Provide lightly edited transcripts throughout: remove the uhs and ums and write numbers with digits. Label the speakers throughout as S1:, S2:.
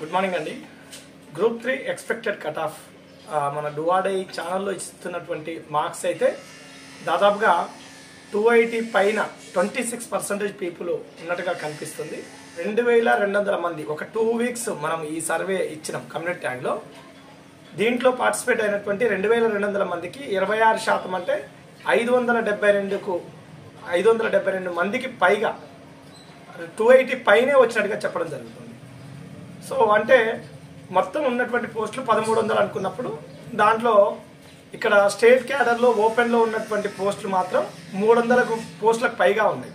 S1: Good morning అండి. Group 3 expected cut off మన డువాడై ఛానల్లో ఇస్తున్నటువంటి మార్క్స్ అయితే దాదాపుగా 280 పైన 26% పీపుల్ ఉన్నట్టుగా కనిపిస్తుంది. 2200 మంది ఒక 2 వీక్స్ మనం ఈ సర్వే ఇచ్చినాం కమ్యూనిటీ ట్యాగ్లో. దీంట్లో పార్టిసిపేట్ అయినటువంటి 2200 మందికి 26% అంటే 572 మందికి పైగా 280 పైనే వచ్చినట్టుగా చెప్పడం జరుగుతుంది. సో అంటే మొత్తం ఉన్నటువంటి పోస్టులు 1300 అనుకున్నప్పుడు దాంట్లో ఇక్కడ స్టేట్ క్యాడర్లో ఓపెన్లో ఉన్నటువంటి పోస్టులు మాత్రం 300 పోస్టులకు పైగా ఉన్నాయి.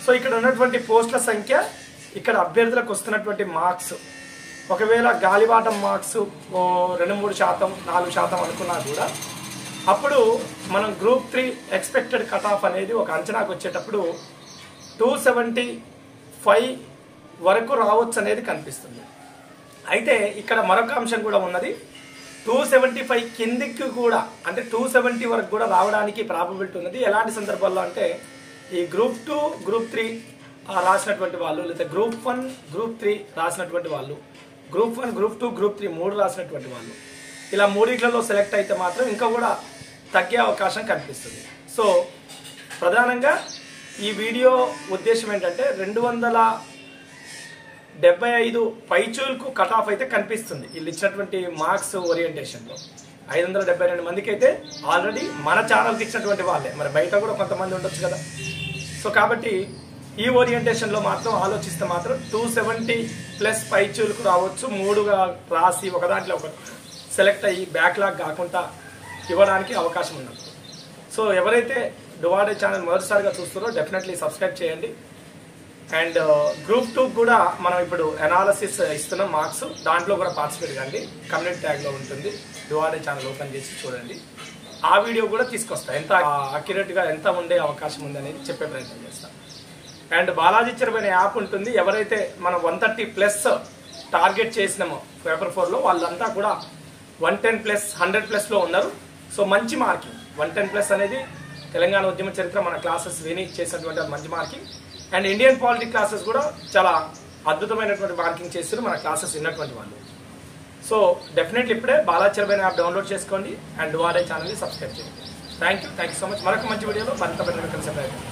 S1: సో ఇక్కడ ఉన్నటువంటి పోస్టుల సంఖ్య, ఇక్కడ అభ్యర్థులకు వస్తున్నటువంటి మార్క్స్, ఒకవేళ గాలివాటం మార్క్స్ 2-3%, 4% అనుకున్నా కూడా అప్పుడు మనం గ్రూప్ 3 ఎక్స్పెక్టెడ్ కట్ ఆఫ్ అనేది ఒక అంచనాకు వచ్చేటప్పుడు 275 వరకు రావచ్చు అనేది కనిపిస్తుంది. అయితే ఇక్కడ మరొక అంశం కూడా ఉన్నది. 275 కిందికి కూడా అంటే 270 వరకు కూడా రావడానికి ప్రాబబిలిటీ ఉన్నది. ఎలాంటి సందర్భాల్లో అంటే ఈ గ్రూప్ 2 గ్రూప్ 3 రాసినటువంటి వాళ్ళు, లేదా గ్రూప్ 1 గ్రూప్ 3 రాసినటువంటి వాళ్ళు, గ్రూప్ 1 గ్రూప్ 2 గ్రూప్ 3 3 రాసినటువంటి వాళ్ళు, ఇలా మూడిట్లలో సెలెక్ట్ అయితే మాత్రం ఇంకా కూడా తగ్గే అవకాశం కనిపిస్తుంది. సో ప్రధానంగా ఈ వీడియో ఉద్దేశం ఏంటంటే 275 పైచూలకు కట్ ఆఫ్ అయితే కనిపిస్తుంది వీళ్ళు ఇచ్చినటువంటి మార్క్స్ ఓరియంటేషన్లో. 572 మందికి అయితే ఆల్రెడీ మన ఛానల్కి ఇచ్చినటువంటి వాళ్ళే, మరి బయట కూడా కొంతమంది ఉండొచ్చు కదా. సో కాబట్టి ఈ ఓరియంటేషన్లో మాత్రం ఆలోచిస్తే మాత్రం 270+ పైచూలకు రావచ్చు. 3గా రాసి ఒక దాంట్లో ఒక సెలెక్ట్ అయ్యి బ్యాక్లాగ్ కాకుండా ఇవ్వడానికి అవకాశం ఉన్నది. సో ఎవరైతే డువాడే ఛానల్ మొదటిసారిగా చూస్తారో డెఫినెట్లీ సబ్స్క్రైబ్ చేయండి. అండ్ గ్రూప్ 2 కూడా మనం ఇప్పుడు అనాలసిస్ ఇస్తున్నాం మార్క్స్, దాంట్లో కూడా పార్టిసిపేట్ కండి. కమ్యూనిటీ ట్యాగ్లో ఉంటుంది, డువాడే ఛానల్ ఓపెన్ చేసి చూడండి. ఆ వీడియో కూడా తీసుకొస్తా, ఎంత అక్యురేట్గా ఎంత ఉండే అవకాశం ఉంది అనేది చెప్పే ప్రయత్నం చేస్తాం. అండ్ బాలాజీ చెరువు అనే యాప్ ఉంటుంది. ఎవరైతే మనం 130+ టార్గెట్ చేసినామో పేపర్ 4లో వాళ్ళంతా కూడా 110+, 100+లో ఉన్నారు. సో మంచి మార్కింగ్ 110+ అనేది తెలంగాణ ఉద్యమ చరిత్ర మన క్లాసెస్ విని చేసినటువంటి మంచి marking. And Indian politics classes కూడా చాలా అద్భుతమైనటువంటి మార్కింగ్ చేస్తారు మన క్లాసెస్ విన్నటువంటి వాళ్ళు. సో డెఫినెట్లీ ఇప్పుడే బాలాజీ చెరువు యాప్ డౌన్లోడ్ చేసుకోండి అండ్ డువాడే ఛానల్ని సబ్స్క్రైబ్ చేయండి. Thank you so much. మరొక మంచి వీడియోలో మరింత కలిసే ప్రయత్నం.